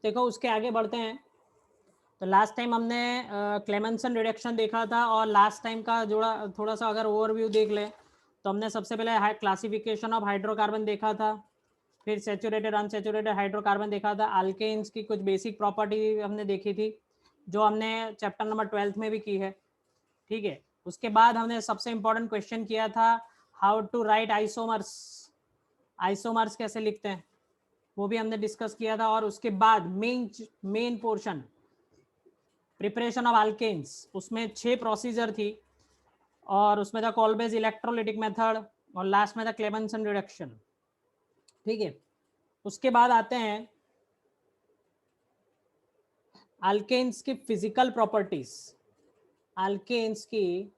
देखो उसके आगे बढ़ते हैं। तो लास्ट टाइम हमने क्लेमेंसन रिडक्शन देखा था, और लास्ट टाइम का जोड़ा थोड़ा सा अगर ओवरव्यू देख ले तो हमने सबसे पहले क्लासिफिकेशन ऑफ हाइड्रोकार्बन देखा था, फिर सैचुरेटेड अनसैचुरेटेड हाइड्रोकार्बन देखा था, अल्केन्स की कुछ बेसिक प्रॉपर्टी हमने देखी थी जो हमने चैप्टर नंबर 12 में भी की है। ठीक है, उसके बाद हमने सबसे इंपॉर्टेंट क्वेश्चन किया था, how to write isomers, isomers कैसे लिखते हैं वो भी हमने डिस्कस किया था। और उसके बाद main portion preparation of alkanes, उसमें 6 प्रोसीजर थी, और उसमें था कोल्बेज इलेक्ट्रोलिटिक मेथड, और लास्ट में था क्लेमेंसन रिडक्शन। ठीक है, उसके बाद आते हैं अल्केन्स की फिजिकल प्रॉपर्टीज। अल्केन्स की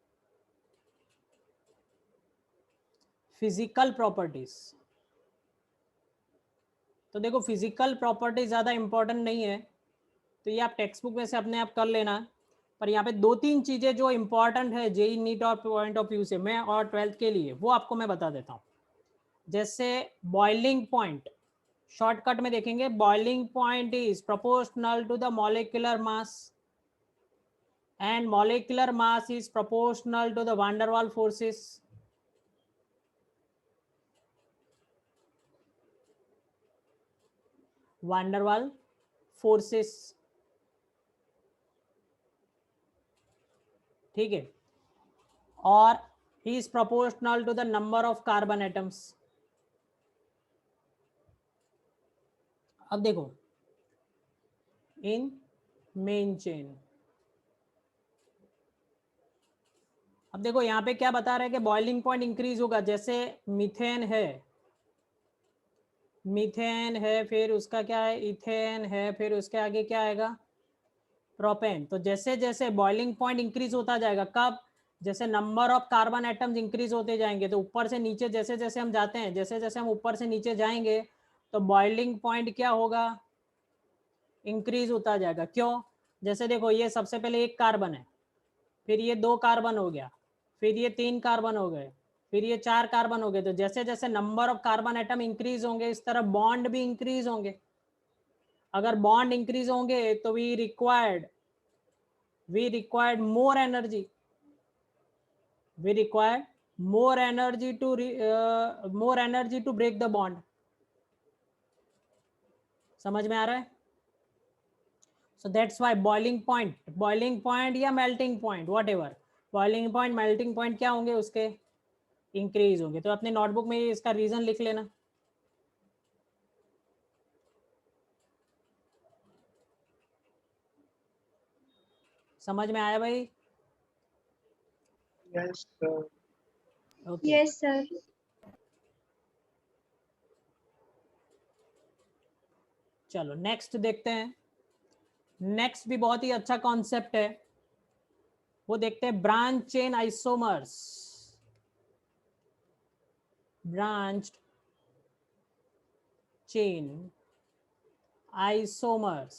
फिजिकल प्रॉपर्टीज, तो देखो फिजिकल प्रॉपर्टी ज़्यादा इंपॉर्टेंट नहीं है, तो ये आप टेक्स्ट बुक में से अपने आप कर लेना। पर यहाँ पे 2-3 चीज़ें जो इंपॉर्टेंट है जेई नीट और पॉइंट ऑफ व्यू से, मैं और 12th के लिए वो आपको मैं बता देता हूँ। जैसे बॉइलिंग पॉइंट, शॉर्टकट में देखेंगे, boiling point is proportional to the molecular mass, and molecular mass is proportional to the van der Waals forces. van der Waals forces, ठीक है, और is proportional to the number of carbon atoms. अब देखो इन main chain, अब देखो यहाँ पे क्या बता रहे हैं कि बॉइलिंग पॉइंट इंक्रीज होगा, जैसे मीथेन है, मीथेन है, फिर उसका क्या है, इथेन है, फिर उसके आगे क्या आएगा, प्रोपेन। तो जैसे जैसे बॉइलिंग पॉइंट इंक्रीज होता जाएगा, कब, जैसे number of carbon atoms increase होते जाएंगे, तो ऊपर से नीचे जैसे जैसे हम जाते हैं, जैसे जैसे हम ऊपर से नीचे जाएंगे तो बॉइलिंग पॉइंट क्या होगा, इंक्रीज होता जाएगा। क्यों, जैसे देखो ये सबसे पहले 1 कार्बन है, फिर ये 2 कार्बन हो गया, फिर ये 3 कार्बन हो गए, फिर ये 4 कार्बन हो गए। तो जैसे जैसे number of carbon atom increase होंगे इस तरह बॉन्ड भी इंक्रीज होंगे। अगर बॉन्ड इंक्रीज होंगे तो we required more energy, we required more energy to break the bond. समझ में आ रहा है? So that's why boiling point या melting point, whatever, boiling point melting point क्या होंगे, उसके इंक्रीज होंगे। तो अपने नोटबुक में इसका रीजन लिख लेना। समझ में आया भाई? Yes sir. Okay, yes sir. चलो नेक्स्ट देखते हैं। नेक्स्ट भी बहुत ही अच्छा कॉन्सेप्ट है, वो देखते हैं branch chain isomers. Branched chain isomers,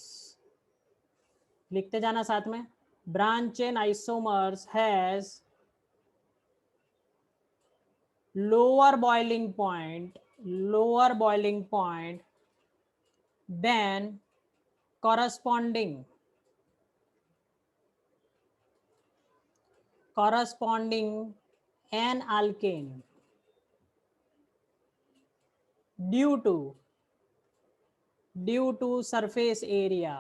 लिखते जाना साथ में। Branch chain isomers has lower boiling point than corresponding an alkane due to surface area।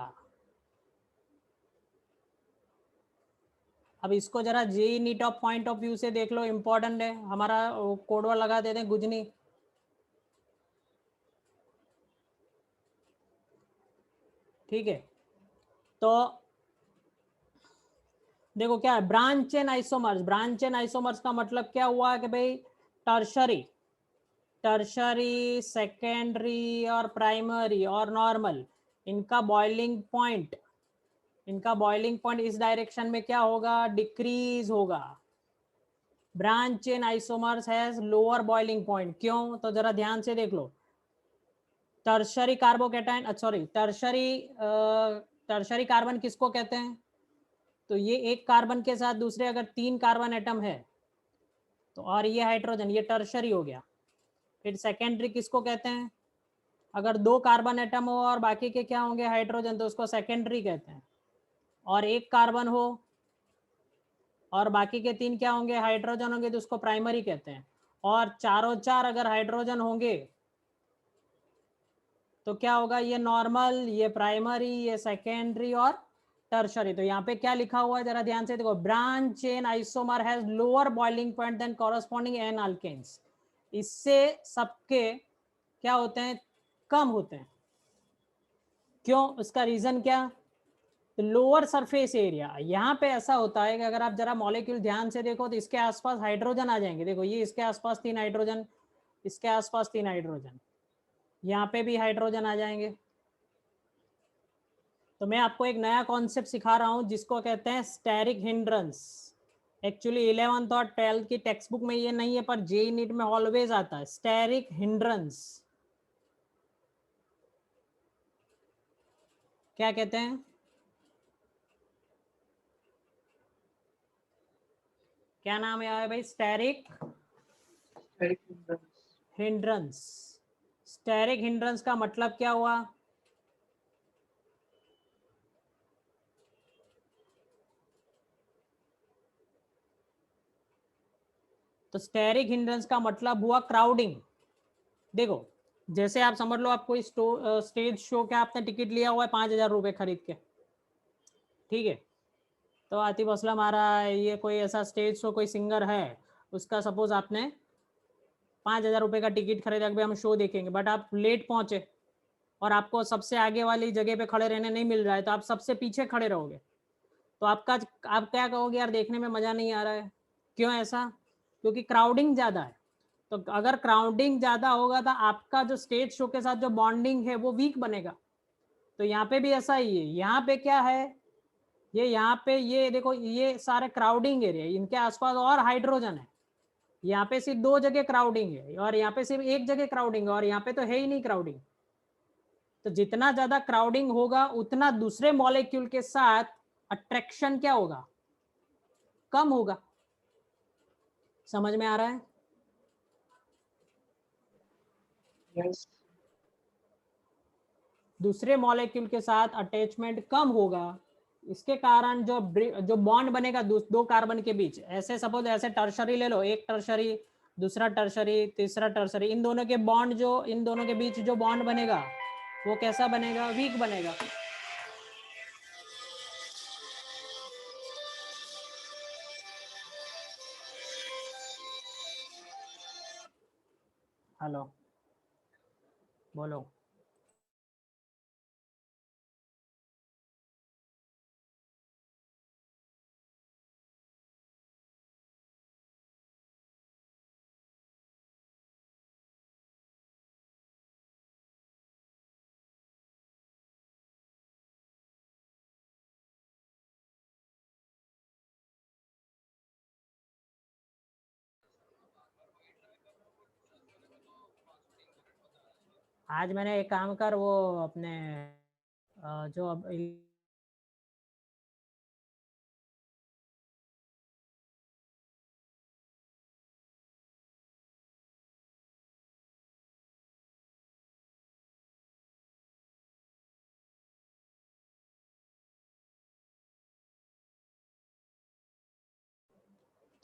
अब इसको जरा JEE NEET of point of view से देख लो, इंपॉर्टेंट है हमारा। कोडवा लगा देते हैं गुजनी। ठीक है, तो देखो क्या है branch chain isomers. Branch chain isomers का मतलब क्या हुआ कि भाई टर्शरी सेकेंडरी और प्राइमरी और नॉर्मल, इनका बॉइलिंग पॉइंट इस डायरेक्शन में क्या होगा, डिक्रीज होगा। Branch chain isomers has lower boiling point. क्यों, तो जरा ध्यान से देख लो। Tertiary carbocation, sorry tertiary carbon किसको कहते हैं, तो ये एक कार्बन के साथ दूसरे अगर 3 कार्बन एटम है तो, और ये हाइड्रोजन, ये टर्शरी हो गया। फिर सेकेंडरी किसको कहते हैं, अगर 2 कार्बन एटम हो और बाकी के क्या होंगे हाइड्रोजन, तो उसको सेकेंडरी कहते हैं। और 1 कार्बन हो और बाकी के 3 क्या होंगे हाइड्रोजन होंगे, तो उसको प्राइमरी कहते हैं। और चारों चार अगर हाइड्रोजन होंगे तो क्या होगा, ये नॉर्मल, ये प्राइमरी, ये सेकेंडरी और टर्शरी। तो यहाँ पे क्या लिखा हुआ है जरा ध्यान से देखो, branch chain isomer has lower boiling point than corresponding an alkanes. इससे सबके क्या होते हैं, कम होते हैं। क्यों, उसका रीजन क्या, तो लोअर सरफेस एरिया। यहाँ पे ऐसा होता है कि अगर आप जरा मॉलिक्यूल ध्यान से देखो तो इसके आसपास हाइड्रोजन आ जाएंगे। देखो ये इसके आसपास 3 हाइड्रोजन, इसके आसपास 3 हाइड्रोजन, यहाँ पे भी हाइड्रोजन आ जाएंगे। तो मैं आपको एक नया कॉन्सेप्ट सिखा रहा हूँ जिसको कहते हैं स्टेरिक हिंड्रेंस। एक्चुअली 11th और 12th की टेक्स्ट बुक में ये नहीं है, पर जेई नीट में ऑलवेज आता है स्टेरिक हिंड्रेंस। क्या कहते हैं, क्या नाम है भाई, स्टेरिक हिंड्रेंस। स्टेरिक हिंड्रेंस का मतलब क्या हुआ, तो स्टेरिक हिंड्रेंस का मतलब हुआ क्राउडिंग। देखो जैसे आप समझ लो, आप कोई स्टेज शो का आपने टिकट लिया हुआ है 5,000 रुपये खरीद के, ठीक है। तो आतिफ असलम आ रहा है, ये कोई ऐसा स्टेज शो कोई सिंगर है, उसका सपोज आपने 5,000 रुपये का टिकट खरीदा कि हम शो देखेंगे, बट आप लेट पहुंचे और आपको सबसे आगे वाली जगह पे खड़े रहने नहीं मिल रहा है, तो आप सबसे पीछे खड़े रहोगे। तो आप क्या कहोगे, यार देखने में मजा नहीं आ रहा है। क्यों ऐसा, क्योंकि क्राउडिंग ज्यादा है। तो अगर क्राउडिंग ज्यादा होगा तो आपका जो स्टेज शो के साथ जो बॉन्डिंग है वो वीक बनेगा। तो यहाँ पे भी ऐसा ही है। यहाँ पे क्या है, ये यहाँ पे ये देखो, ये सारे क्राउडिंग एरिया, इनके आसपास और हाइड्रोजन है। यहाँ पे सिर्फ 2 जगह क्राउडिंग है और यहाँ पे सिर्फ 1 जगह क्राउडिंग है, और यहाँ पे तो है ही नहीं क्राउडिंग। तो जितना ज्यादा क्राउडिंग होगा उतना दूसरे मॉलिक्यूल के साथ अट्रैक्शन क्या होगा, कम होगा। समझ में आ रहा है, यस। दूसरे मॉलिक्यूल के साथ अटैचमेंट कम होगा। इसके कारण जो बॉन्ड बनेगा 2 कार्बन के बीच, ऐसे सपोज ऐसे टर्शरी ले लो, एक टर्शरी, दूसरा टर्शरी, तीसरा टर्शरी, इन दोनों के बॉन्ड, जो इन दोनों के बीच जो बॉन्ड बनेगा वो कैसा बनेगा, वीक बनेगा। हेलो, बोलो। आज मैंने एक काम कर, वो अपने जो अब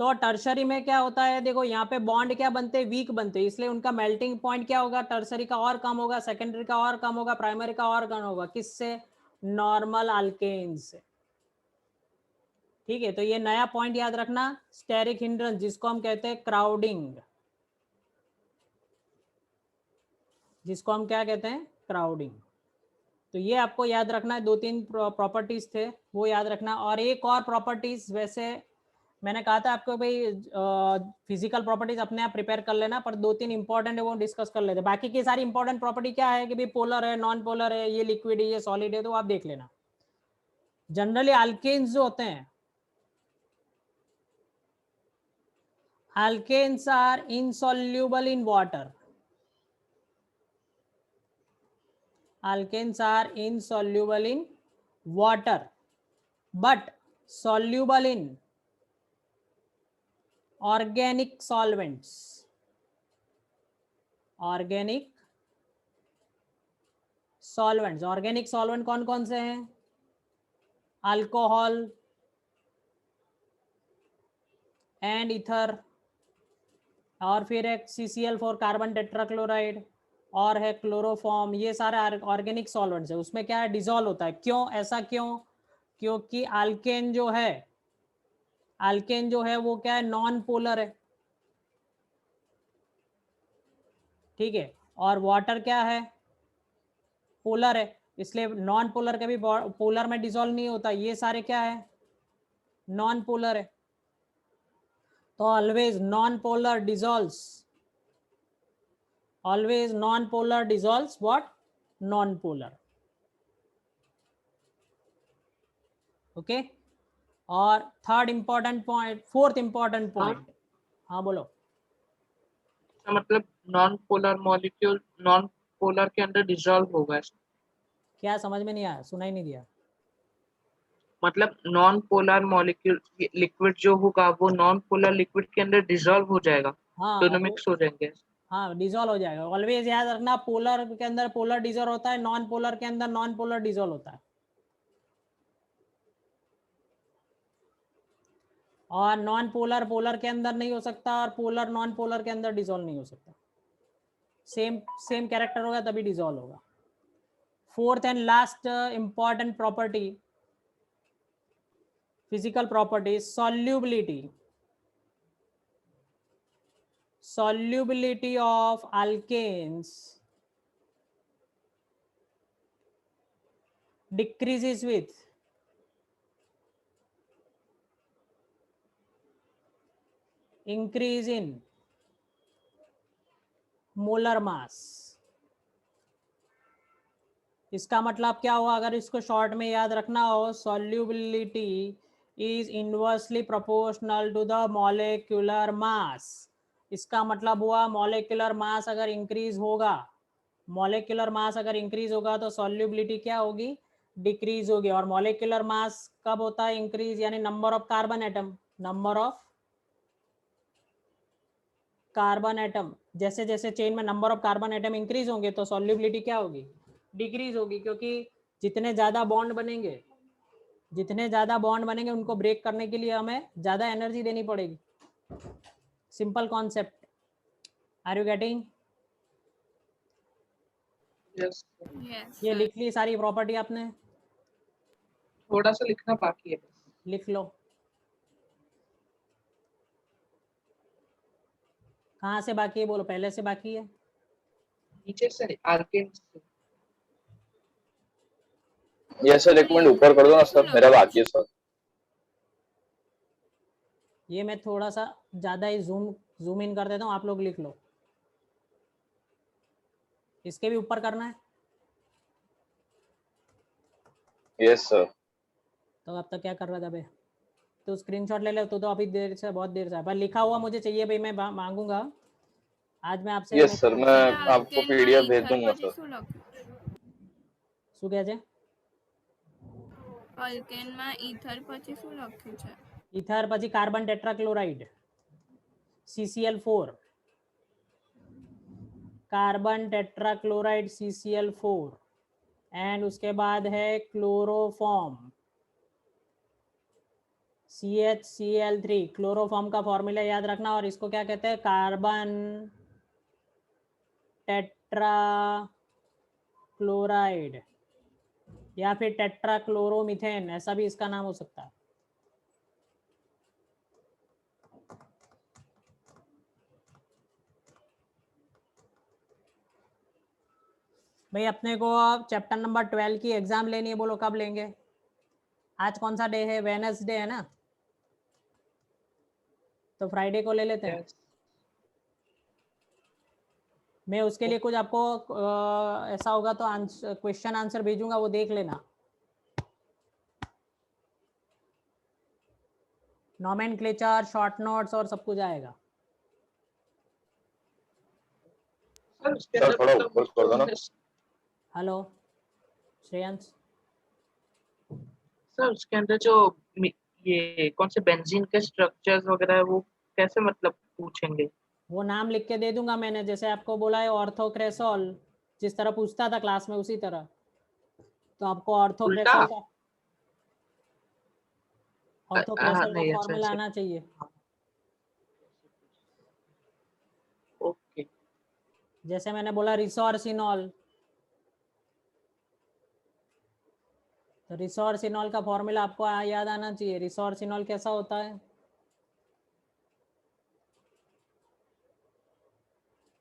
तो टर्शरी में क्या होता है, देखो यहाँ पे बॉन्ड क्या बनते हैं, वीक बनते हैं, इसलिए उनका मेल्टिंग पॉइंट क्या होगा, टर्शरी का और कम होगा, सेकेंडरी का और कम होगा, प्राइमरी का और कम होगा। किससे, नॉर्मल अल्केन से। ठीक है, तो ये नया पॉइंट याद रखना, स्टेरिक हिंड्रेंस जिसको हम कहते हैं क्राउडिंग, जिसको हम क्या कहते हैं, क्राउडिंग। तो ये आपको याद रखना है, 2-3 प्रॉपर्टीज थे वो याद रखना। और एक और प्रॉपर्टीज, वैसे मैंने कहा था आपको भाई फिजिकल प्रॉपर्टीज अपने आप प्रिपेयर कर लेना, पर 2-3 इंपॉर्टेंट है वो डिस्कस कर लेते। बाकी की सारी इंपॉर्टेंट प्रॉपर्टी क्या है कि भाई पोलर है, नॉन पोलर है, ये लिक्विड है, ये सॉलिड है, तो आप देख लेना। जनरली अल्केन्स जो होते हैं, alkanes are insoluble in water. Alkanes are insoluble in water but soluble in organic solvents. Organic solvents, organic solvent कौन कौन से हैं? अल्कोहल एंड ईथर, और फिर एक CCl4 कार्बन टेट्राक्लोराइड, और है क्लोरोफॉर्म। ये सारे ऑर्गेनिक सॉल्वेंट्स है। उसमें क्या है, डिसॉल्व होता है। क्यों ऐसा, क्यों? क्योंकि अल्केन जो है, अल्केन जो है वो क्या है, नॉन पोलर है, ठीक है। और वाटर क्या है, पोलर है, इसलिए नॉन पोलर कभी पोलर में डिसॉल्व नहीं होता। ये सारे क्या है, नॉन पोलर है। तो always non polar dissolves, always non polar dissolves what, non polar, okay. और third important point, fourth important point, हाँ बोलो। मतलब non polar molecule non polar के अंदर डिसॉल्व होगा ऐसा? क्या समझ में नहीं आया, सुनाई नहीं दिया? मतलब नॉन पोलर मॉलिक्यूल लिक्विड जो होगा वो नॉन पोलर लिक्विड के अंदर डिसॉल्व हो जाएगा, हाँ दोनों मिक्स हो जाएंगे। हाँ डिसॉल्व हो जाएगा। ऑलवेज याद रखना, पोलर के अंदर पोलर डिसॉल्व होता है, नॉन पोलर के अंदर नॉन पोलर डिसॉल्व होता है। और नॉन पोलर पोलर के अंदर नहीं हो सकता, और पोलर नॉन पोलर के अंदर डिसॉल्व नहीं हो सकता। सेम सेम कैरेक्टर होगा तभी डिसॉल्व होगा। Fourth and last important property, physical property, solubility. Solubility of alkanes decreases with increase in molar mass। इसका मतलब क्या हुआ, अगर इसको शॉर्ट में याद रखना हो, solubility is inversely proportional to the molecular mass। इसका मतलब हुआ molecular mass अगर इंक्रीज होगा, मॉलिक्यूलर मास अगर इंक्रीज होगा तो सॉल्युबिलिटी क्या होगी, डिक्रीज होगी। और मॉलिक्यूलर मास कब होता है इंक्रीज, यानी number of carbon atom, number of carbon atom, जैसे जैसे चेन में number of carbon atom increase होंगे तो सॉल्युबिलिटी क्या होगी, डिक्रीज होगी। क्योंकि जितने ज्यादा बॉन्ड बनेंगे, जितने ज्यादा बॉन्ड बनेंगे उनको ब्रेक करने के लिए हमें ज्यादा एनर्जी देनी पड़ेगी। Simple concept, are you getting? Yes, ये लिख ली सारी प्रॉपर्टी आपने? थोड़ा सा लिखना बाकी है। लिख लो। कहाँ से बाकी है बोलो, पहले से बाकी है? नीचे से आर्केन से। ये सर एक मिनट ऊपर कर दो ना सर, मेरा बाकी है सर। ये मैं थोड़ा सा ज़्यादा ही जूम इन कर देता हूँ, आप लोग लिख लो। इसके भी ऊपर करना है? Yes sir. तो अब तक क्या कर रहा था भाई? तो स्क्रीनशॉट ले ले, तो अभी देर से, बहुत देर से, पर लिखा हुआ मुझे चाहिए भाई, मैं मांगूंगा आज मैं आपसे। यस सर, मैं आपको पीडीएफ भेज दूंगा सर। શું કહે છે? અલ્કેનમાં ઈથર પછી શું લખ્યું છે? ઈથર પછી carbon tetrachloride CCl4, carbon tetrachloride CCl4, and उसके बाद है क्लोरोफॉर्म CHCl3। क्लोरोफॉर्म का फॉर्मूला याद रखना, और इसको क्या कहते हैं, कार्बन टेट्राक्लोराइड या फिर टेट्राक्लोरोमीथेन, ऐसा भी इसका नाम हो सकता है। भाई अपने को चैप्टर नंबर 12 की एग्जाम लेनी है, बोलो कब लेंगे? आज कौन सा डे है, वेडनेसडे है ना, तो फ्राइडे को ले लेते हैं। मैं उसके लिए कुछ आपको ऐसा होगा तो क्वेश्चन आंसर भेजूंगा, वो देख लेना। नोमेनक्लेचर, शॉर्ट नोट्स और सब कुछ आएगा। सर थोड़ा ऊपर कर दो ना। हेलो श्रेयांश। सर उसके अंदर जो ये कौन से बेंजीन के स्ट्रक्चर्स वगैरह है वो कैसे मतलब पूछेंगे? वो नाम लिख के दे दूंगा मैंने, जैसे आपको बोला है ऑर्थोक्रेसोल, जिस तरह पूछता था क्लास में उसी तरह। तो आपको ऑर्थोप्रेशर का नहीं, अच्छा फॉर्मूला ऐसे। आना चाहिए। ओके, जैसे मैंने बोला रिसोर्सिनॉल, तो रिसोर्सिनॉल का फॉर्मूला आपको याद आना चाहिए। रिसोर्सिनॉल कैसा होता है?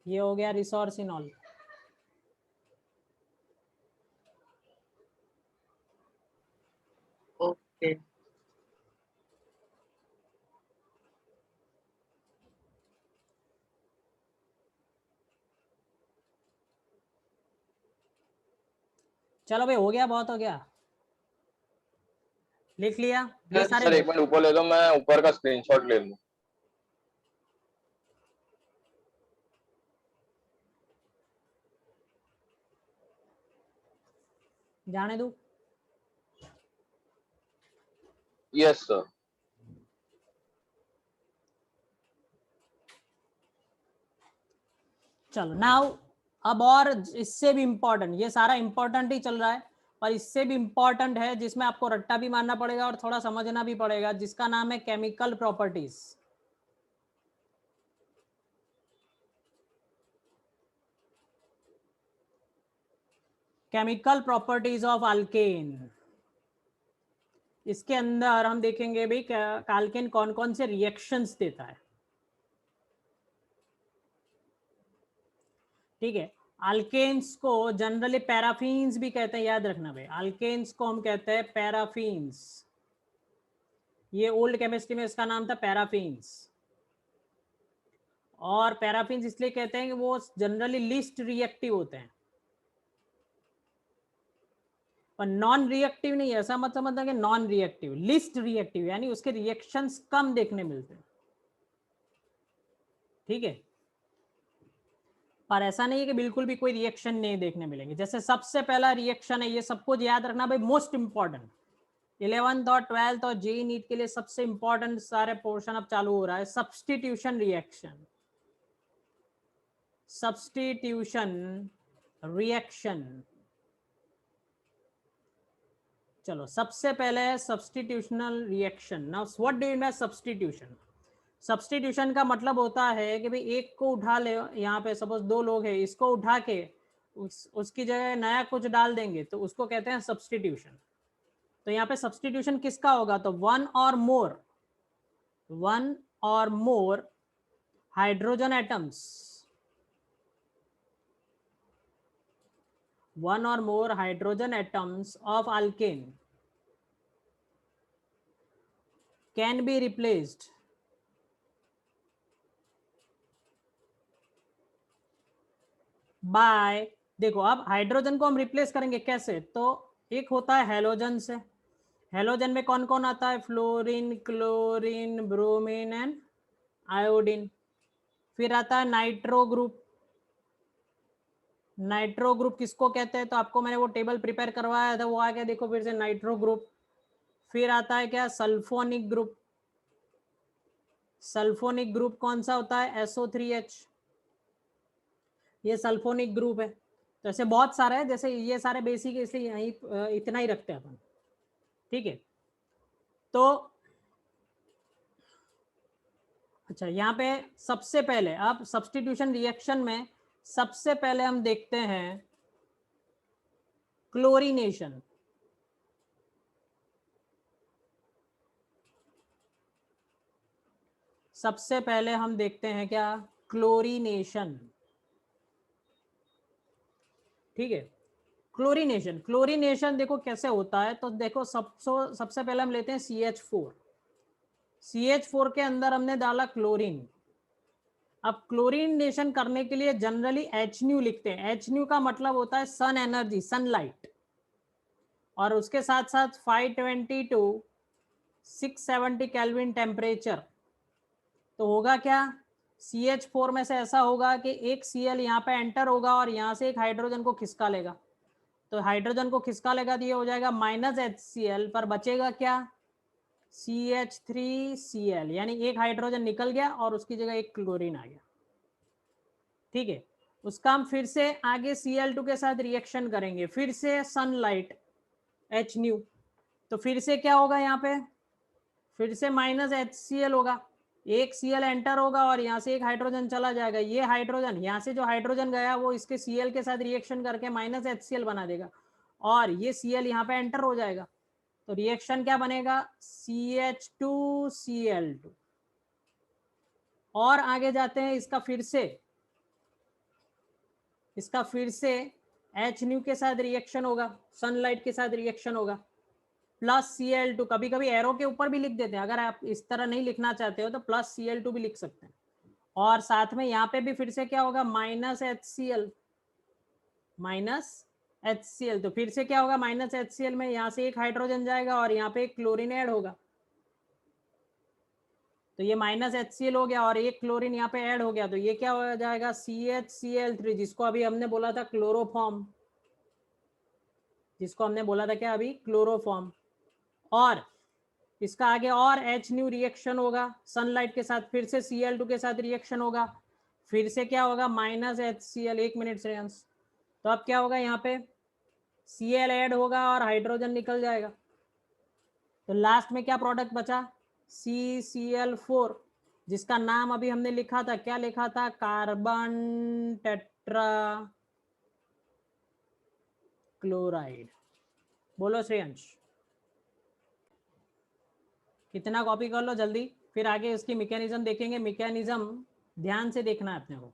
ये हो गया रिसोर्सिनॉल। ओके। चलो भाई, हो गया, बहुत हो गया, लिख लिया ये सारे। सर एक मिनट ऊपर ले दो, मैं ऊपर का स्क्रीनशॉट ले लूं। जाने दो। Yes sir. चलो नाउ, अब और इससे भी इंपॉर्टेंट, ये सारा इंपॉर्टेंट ही चल रहा है, पर इससे भी इंपॉर्टेंट है जिसमें आपको रट्टा भी मारना पड़ेगा और थोड़ा समझना भी पड़ेगा, जिसका नाम है chemical properties. Chemical properties of alkane. इसके अंदर हम देखेंगे भाई अल्केन कौन कौन से रिएक्शंस देता है। ठीक है, अल्केन्स को जनरली पैराफिन्स भी कहते हैं, याद रखना भाई, अल्केन्स को हम कहते हैं पैराफिन्स। ये ओल्ड केमिस्ट्री में इसका नाम था पैराफिन्स। और पैराफिन्स इसलिए कहते हैं कि वो जनरली लिस्ट रिएक्टिव होते हैं, पर नॉन रिएक्टिव नहीं, ऐसा मत समझना कि नॉन रिएक्टिव, लिस्ट रिएक्टिव, यानी उसके रिएक्शंस कम देखने मिलते हैं। ठीक है, पर ऐसा नहीं है कि बिल्कुल भी कोई रिएक्शन नहीं देखने मिलेंगे। जैसे सबसे पहला रिएक्शन है, ये सबको याद रखना भाई, मोस्ट इंपॉर्टेंट, 11th और 12th और जेई नीट के लिए सबसे इंपॉर्टेंट सारे पोर्शन अब चालू हो रहा है, सब्स्टिट्यूशन रिएक्शन। Substitution reaction. चलो सबसे पहले है substitutional reaction. Now what do you mean by substitution? Substitution का मतलब होता है कि भाई एक को उठा ले, यहाँ पे सपोज दो लोग हैं, इसको उठा के उसकी जगह नया कुछ डाल देंगे तो उसको कहते हैं सब्स्टिट्यूशन। तो यहाँ पे सब्स्टिट्यूशन किसका होगा? तो वन और more hydrogen atoms, one or more hydrogen atoms of alkane can be replaced by, देखो अब हाइड्रोजन को हम रिप्लेस करेंगे कैसे? तो एक होता है हेलोजन से। हेलोजन में कौन कौन आता है? Fluorine, chlorine, bromine and iodine. फिर आता है नाइट्रो ग्रुप। नाइट्रो ग्रुप किसको कहते हैं? तो आपको मैंने वो टेबल प्रिपेयर करवाया था, वो आ गया देखो फिर से, नाइट्रो ग्रुप। फिर आता है क्या? Sulphonic group. सल्फोनिक ग्रुप कौन सा होता है? SO3H। ये सल्फोनिक ग्रुप है। तो ऐसे बहुत सारे है, जैसे ये सारे बेसिक, इसलिए यहीं इतना ही रखते हैं अपन। ठीक है, तो अच्छा यहाँ पे सबसे पहले, अब सब्स्टिट्यूशन रिएक्शन में सबसे पहले हम देखते हैं क्लोरीनेशन। सबसे पहले हम देखते हैं क्या? क्लोरीनेशन। ठीक है, क्लोरीनेशन। क्लोरीनेशन देखो कैसे होता है, तो देखो सबसे पहले हम लेते हैं CH4। CH4 के अंदर हमने डाला क्लोरीन। अब क्लोरीनेशन करने के लिए जनरली HNu लिखते हैं। HNu का मतलब होता है सन एनर्जी, सनलाइट, और उसके साथ साथ 520 to 670 केल्विन टेम्परेचर। तो होगा क्या? CH4 में से ऐसा होगा कि एक Cl यहाँ पे एंटर होगा और यहाँ से एक हाइड्रोजन को खिसका लेगा। तो हाइड्रोजन को खिसका लेगा तो ये हो जाएगा -HCl, पर बचेगा क्या? CH3Cl, यानी एक हाइड्रोजन निकल गया और उसकी जगह एक क्लोरीन आ गया। ठीक है, उसका हम फिर से आगे Cl2 के साथ रिएक्शन करेंगे, फिर से सनलाइट, एच न्यू, तो फिर से क्या होगा यहाँ पे, फिर से माइनस HCl होगा, एक Cl एंटर होगा और यहाँ से एक हाइड्रोजन चला जाएगा, ये हाइड्रोजन यहाँ से जो हाइड्रोजन गया वो इसके Cl के साथ रिएक्शन करके माइनस HCl बना देगा और ये Cl यहाँ पे एंटर हो जाएगा, तो रिएक्शन क्या बनेगा, CH2Cl2। और आगे जाते हैं, इसका फिर से H न्यू के साथ रिएक्शन होगा, सनलाइट के साथ रिएक्शन होगा, प्लस Cl2, कभी कभी एरो के ऊपर भी लिख देते हैं, अगर आप इस तरह नहीं लिखना चाहते हो तो प्लस Cl2 भी लिख सकते हैं, और साथ में यहाँ पे भी फिर से क्या होगा, माइनस HCl, तो फिर से क्या होगा, माइनस HCl में यहाँ से एक हाइड्रोजन जाएगा और यहाँ पे एक क्लोरीन ऐड होगा, तो ये माइनस HCl हो गया और एक क्लोरीन यहाँ पे ऐड हो गया, तो ये क्या हो जाएगा, CHCl3, जिसको अभी हमने बोला था क्लोरोफॉर्म, क्या अभी, क्लोरोफॉर्म। और इसका आगे और H न्यू रिएक्शन होगा सनलाइट के साथ, फिर से Cl2 के साथ रिएक्शन होगा, फिर से क्या होगा, माइनस HCl, 1 मिनट श्रेयांश, तो अब क्या होगा, यहाँ पे Cl ऐड होगा और हाइड्रोजन निकल जाएगा, तो लास्ट में क्या प्रोडक्ट बचा, CCl4, जिसका नाम अभी हमने लिखा था, क्या लिखा था, कार्बन टेट्रा क्लोराइड। बोलो श्रेयांश, कितना कॉपी कर लो जल्दी, फिर आगे इसकी मैकेनिज्म देखेंगे, मैकेनिज्म ध्यान से देखना है अपने को।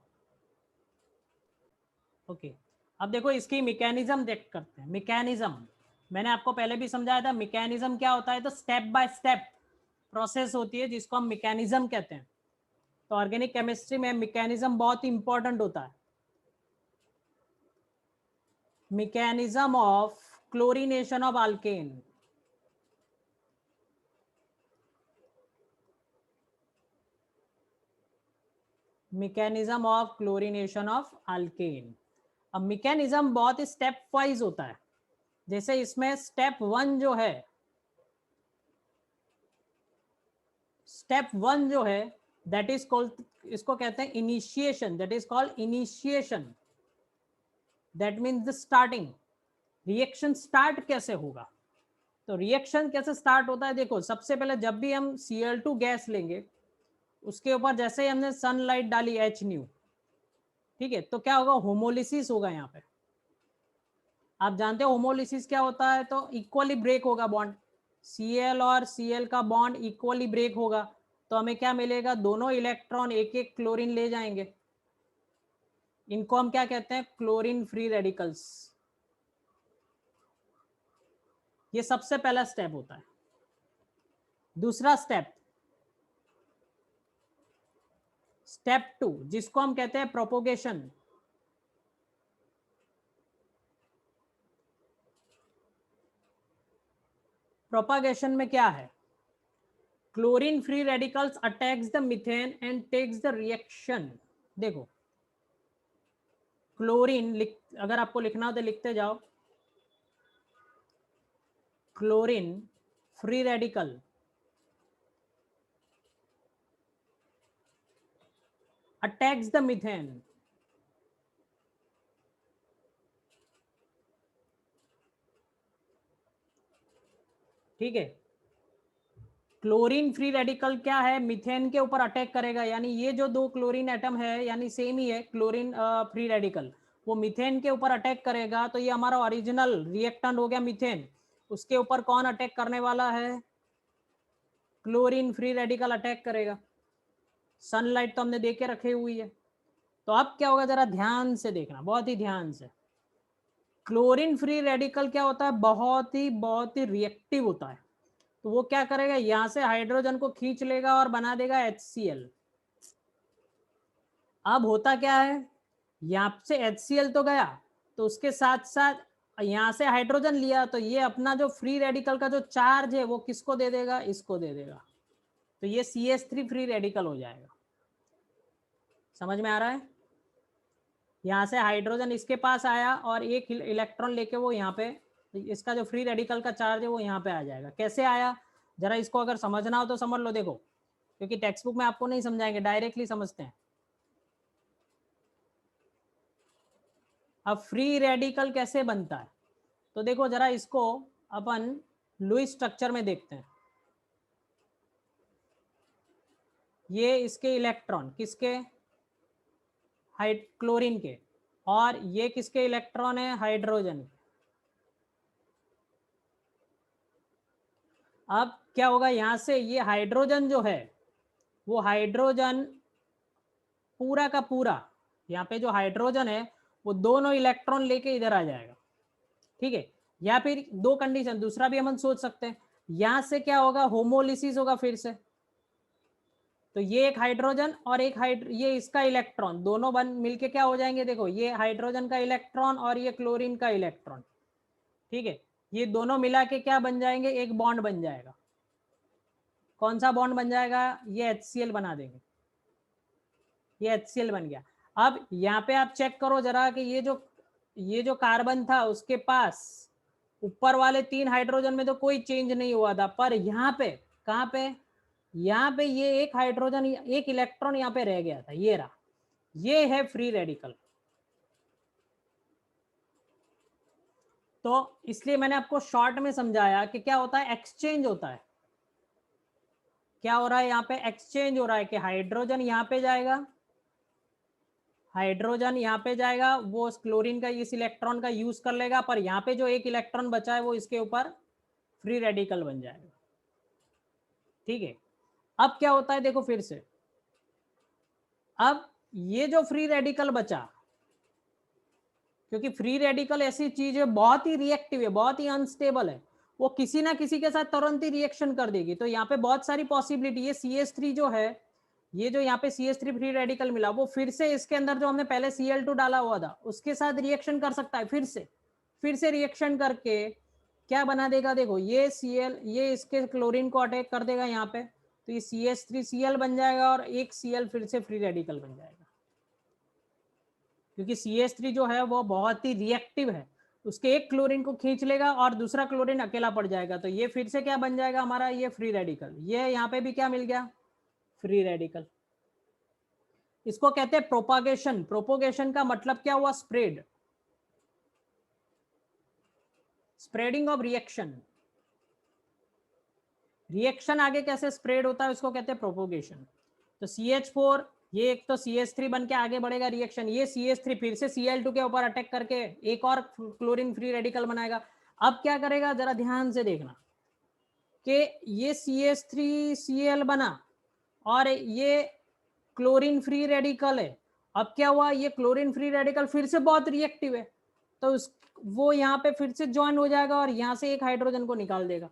ओके, अब देखो इसकी मैकेनिज्म देख करते हैं। मैकेनिज्म मैंने आपको पहले भी समझाया था, मैकेनिज्म क्या होता है, तो स्टेप बाय स्टेप प्रोसेस होती है जिसको हम मैकेनिज्म कहते हैं। तो ऑर्गेनिक केमिस्ट्री में मैकेनिज्म बहुत इंपॉर्टेंट होता है। Mechanism of chlorination of alkane, mechanism of chlorination of alkane. अब मैकेनिज्म बहुत ही स्टेप वाइज होता है, जैसे इसमें स्टेप 1 जो है दैट इज कॉल्ड, इसको कहते हैं initiation, that is called initiation, that means the starting. Reaction start कैसे होगा, तो रिएक्शन कैसे स्टार्ट होता है, देखो सबसे पहले जब भी हम Cl2 गैस लेंगे, उसके ऊपर जैसे ही हमने सनलाइट डाली H न्यू, ठीक है, तो क्या होगा, होमोलिसिस होगा। यहाँ पे आप जानते हो होमोलिसिस क्या होता है, तो इक्वली ब्रेक होगा बॉन्ड, Cl और Cl का बॉन्ड इक्वली ब्रेक होगा, तो हमें क्या मिलेगा, दोनों इलेक्ट्रॉन एक एक क्लोरीन ले जाएंगे, इनको हम क्या कहते हैं, क्लोरीन फ्री रेडिकल्स। ये सबसे पहला स्टेप होता है। दूसरा स्टेप 2, जिसको हम कहते हैं प्रोपोगेशन। प्रोपागेशन में क्या है, chlorine free radicals attacks the methane and takes the reaction. देखो क्लोरीन अगर आपको लिखना हो तो लिखते जाओ, chlorine free radical attacks the methane, ठीक है। क्लोरीन फ्री रेडिकल क्या है, मीथेन के ऊपर अटैक करेगा, यानी ये जो दो क्लोरीन एटम है यानी सेम ही है, क्लोरीन फ्री रेडिकल वो मीथेन के ऊपर अटैक करेगा, तो ये हमारा ओरिजिनल रिएक्टेंट हो गया मीथेन, उसके ऊपर कौन अटैक करने वाला है, क्लोरीन फ्री रेडिकल अटैक करेगा। सनलाइट तो हमने देख के रखी हुई है, तो अब क्या होगा, जरा ध्यान से देखना, बहुत ही ध्यान से। क्लोरीन फ्री रेडिकल क्या होता है, बहुत ही रिएक्टिव होता है, तो वो क्या करेगा, यहां से हाइड्रोजन को खींच लेगा और बना देगा HCl। अब होता क्या है, यहाँ से HCl तो गया, तो उसके साथ साथ यहां से हाइड्रोजन लिया, तो ये अपना जो फ्री रेडिकल का जो चार्ज है वो किसको दे देगा, इसको दे देगा, तो ये CH3 फ्री रेडिकल हो जाएगा। समझ में आ रहा है, यहाँ से हाइड्रोजन इसके पास आया और एक इलेक्ट्रॉन लेके वो यहाँ पे, इसका जो फ्री रेडिकल का चार्ज है वो यहाँ पे आ जाएगा। कैसे आया, जरा इसको अगर समझना हो तो समझ लो, देखो क्योंकि टेक्स्ट बुक में आपको नहीं समझाएंगे, डायरेक्टली समझते हैं। अब फ्री रेडिकल कैसे बनता है, तो देखो जरा इसको अपन लुईस स्ट्रक्चर में देखते हैं। ये इसके इलेक्ट्रॉन किसके, क्लोरीन के, और ये किसके इलेक्ट्रॉन है, हाइड्रोजन के। अब क्या होगा, यहां से ये हाइड्रोजन जो है वो हाइड्रोजन पूरा का पूरा, यहाँ पे जो हाइड्रोजन है वो दोनों इलेक्ट्रॉन लेके इधर आ जाएगा, ठीक है। या फिर दो कंडीशन दूसरा भी हम सोच सकते हैं, यहां से क्या होगा, होमोलिसिस होगा फिर से। तो ये एक हाइड्रोजन और एक ये इसका इलेक्ट्रॉन दोनों बन मिलके क्या हो जाएंगे, देखो ये हाइड्रोजन का इलेक्ट्रॉन और ये क्लोरीन का इलेक्ट्रॉन, ठीक है। ये दोनों मिला के क्या बन जाएंगे, एक बॉन्ड बन जाएगा। कौन सा बॉन्ड बन जाएगा, ये HCl बना देंगे, ये HCl बन गया। अब यहाँ पे आप चेक करो जरा कि ये जो कार्बन था उसके पास ऊपर वाले 3 हाइड्रोजन में तो कोई चेंज नहीं हुआ था, पर यहाँ पे कहाँ पे, यहाँ पे ये एक हाइड्रोजन एक इलेक्ट्रॉन यहाँ पे रह गया था, ये रहा, ये है फ्री रेडिकल। तो इसलिए मैंने आपको शॉर्ट में समझाया कि क्या होता है, एक्सचेंज होता है। क्या हो रहा है यहाँ पे, एक्सचेंज हो रहा है कि हाइड्रोजन यहाँ पे जाएगा, हाइड्रोजन यहाँ पे जाएगा, वो क्लोरीन का इस इलेक्ट्रॉन का यूज कर लेगा, पर यहाँ पे जो एक इलेक्ट्रॉन बचा है वो इसके ऊपर फ्री रेडिकल बन जाएगा, ठीक है। अब क्या होता है, देखो फिर से, अब ये जो फ्री रेडिकल बचा, क्योंकि फ्री रेडिकल ऐसी चीज है बहुत ही रिएक्टिव है, बहुत ही अनस्टेबल है, वो किसी ना किसी के साथ तुरंत ही रिएक्शन कर देगी। तो यहाँ पे बहुत सारी पॉसिबिलिटी, ये CH3 जो है, ये जो यहाँ पे CH3 फ्री रेडिकल मिला, वो फिर से इसके अंदर जो हमने पहले Cl2 डाला हुआ था उसके साथ रिएक्शन कर सकता है, फिर से रिएक्शन करके क्या बना देगा, देखो ये Cl, ये इसके क्लोरीन को अटैक कर देगा यहाँ पे, तो ये CH3Cl बन जाएगा और एक Cl फिर से फ्री रेडिकल बन जाएगा। क्योंकि CH3 जो है वो बहुत ही रिएक्टिव है, उसके एक क्लोरीन को खींच लेगा और दूसरा क्लोरीन अकेला पड़ जाएगा, तो ये फिर से क्या बन जाएगा हमारा, ये फ्री रेडिकल। ये यहाँ पे भी क्या मिल गया, फ्री रेडिकल। इसको कहते हैं प्रोपागेशन। प्रोपोगेशन का मतलब क्या हुआ, spread, spreading of reaction. Reaction आगे कैसे स्प्रेड होता है उसको कहते हैं प्रोपोगेशन। तो CH4 ये एक तो CH3 बन के आगे बढ़ेगा रिएक्शन, ये CH3 फिर से Cl2 के ऊपर अटैक करके एक और क्लोरीन फ्री रेडिकल बनाएगा। अब क्या करेगा, जरा ध्यान से देखना कि ये CH3Cl बना और ये क्लोरीन फ्री रेडिकल है। अब क्या हुआ, ये क्लोरीन फ्री रेडिकल फिर से बहुत रिएक्टिव है, तो वो यहाँ पे फिर से ज्वाइन हो जाएगा और यहाँ से एक हाइड्रोजन को निकाल देगा,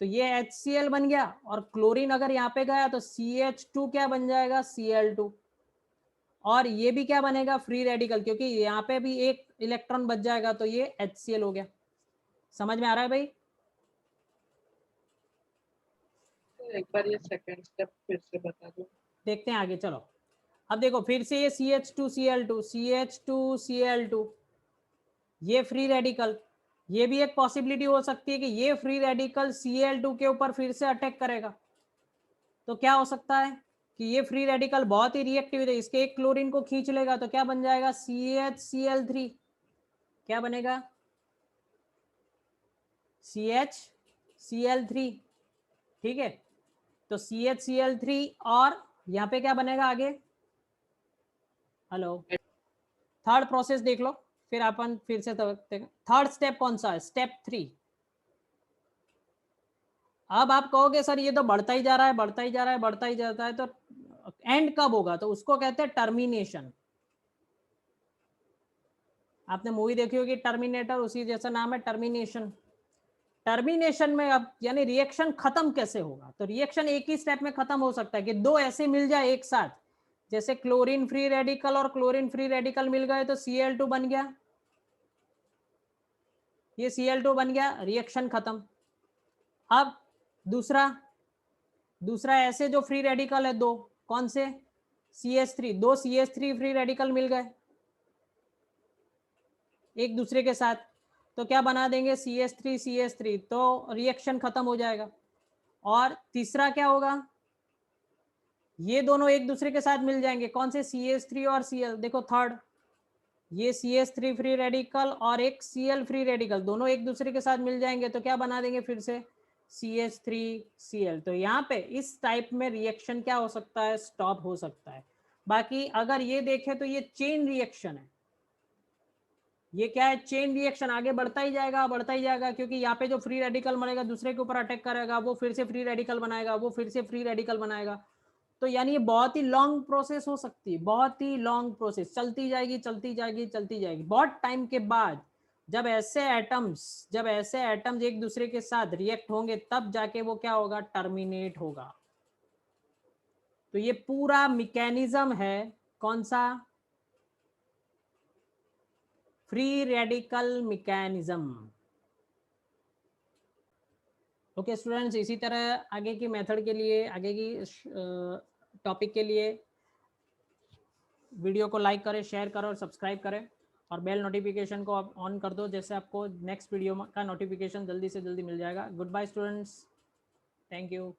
तो ये HCl बन गया। और क्लोरीन अगर यहाँ पे गया तो CH2 क्या बन जाएगा, Cl2, और ये भी क्या बनेगा, फ्री रेडिकल, क्योंकि यहाँ पे भी एक इलेक्ट्रॉन बच जाएगा, तो ये HCl हो गया। समझ में आ रहा है भाई? एक बार ये सेकंड स्टेप फिर से बता दो। देखते हैं आगे, चलो। अब देखो फिर से ये CH2Cl2 ये फ्री रेडिकल, ये भी एक पॉसिबिलिटी हो सकती है कि ये फ्री रेडिकल Cl2 के ऊपर फिर से अटैक करेगा। तो क्या हो सकता है कि ये फ्री रेडिकल बहुत ही रिएक्टिव है, इसके एक क्लोरीन को खींच लेगा, तो क्या बन जाएगा, CHCl3। क्या बनेगा, CHCl3, ठीक है। तो CHCl3 और यहाँ पे क्या बनेगा आगे, हेलो, थर्ड प्रोसेस देख लो, फिर अपन फिर से थर्ड स्टेप कौन सा है, स्टेप 3। अब आप कहोगे सर ये तो बढ़ता ही जा रहा है, बढ़ता ही जा रहा है, बढ़ता ही जाता है, तो एंड कब होगा, तो उसको कहते हैं टर्मिनेशन। आपने मूवी देखी होगी टर्मिनेटर, उसी जैसा नाम है टर्मिनेशन। टर्मिनेशन में अब यानी रिएक्शन खत्म कैसे होगा, तो रिएक्शन एक ही स्टेप में खत्म हो सकता है कि दो ऐसे मिल जाए एक साथ, जैसे क्लोरीन फ्री रेडिकल और क्लोरीन फ्री रेडिकल मिल गए तो Cl2 बन गया, ये Cl2 बन गया, रिएक्शन खत्म। अब दूसरा ऐसे जो फ्री रेडिकल है दो, कौन से, CH3, दो CH3 फ्री रेडिकल मिल गए एक दूसरे के साथ, तो क्या बना देंगे, CH3 तो रिएक्शन खत्म हो जाएगा। और तीसरा क्या होगा, ये दोनों एक दूसरे के साथ मिल जाएंगे, कौन से, CH3 और Cl, देखो थर्ड, ये CH3 फ्री रेडिकल और एक Cl फ्री रेडिकल दोनों एक दूसरे के साथ मिल जाएंगे तो क्या बना देंगे फिर से CH3Cl। तो यहाँ पे इस टाइप में रिएक्शन क्या हो सकता है, स्टॉप हो सकता है। बाकी अगर ये देखें तो ये चेन रिएक्शन है, ये क्या है, चेन रिएक्शन, आगे बढ़ता ही जाएगा क्योंकि यहाँ पे जो फ्री रेडिकल मरेगा दूसरे के ऊपर अटैक करेगा, वो फिर से फ्री रेडिकल बनाएगा, वो फिर से फ्री रेडिकल बनाएगा। तो यानी ये बहुत ही लॉन्ग प्रोसेस हो सकती है, बहुत ही लॉन्ग प्रोसेस चलती जाएगी। बहुत टाइम के बाद जब ऐसे एटम्स एक दूसरे के साथ रिएक्ट होंगे तब जाके वो क्या होगा, टर्मिनेट होगा। तो ये पूरा मैकेनिज्म है कौन सा, free radical mechanism. Okay students, इसी तरह आगे की मेथड के लिए, आगे की टॉपिक के लिए वीडियो को लाइक करें, शेयर करें और सब्सक्राइब करें और बेल नोटिफिकेशन को आप ऑन कर दो, जैसे आपको नेक्स्ट वीडियो का नोटिफिकेशन जल्दी से जल्दी मिल जाएगा। Good bye students, thank you.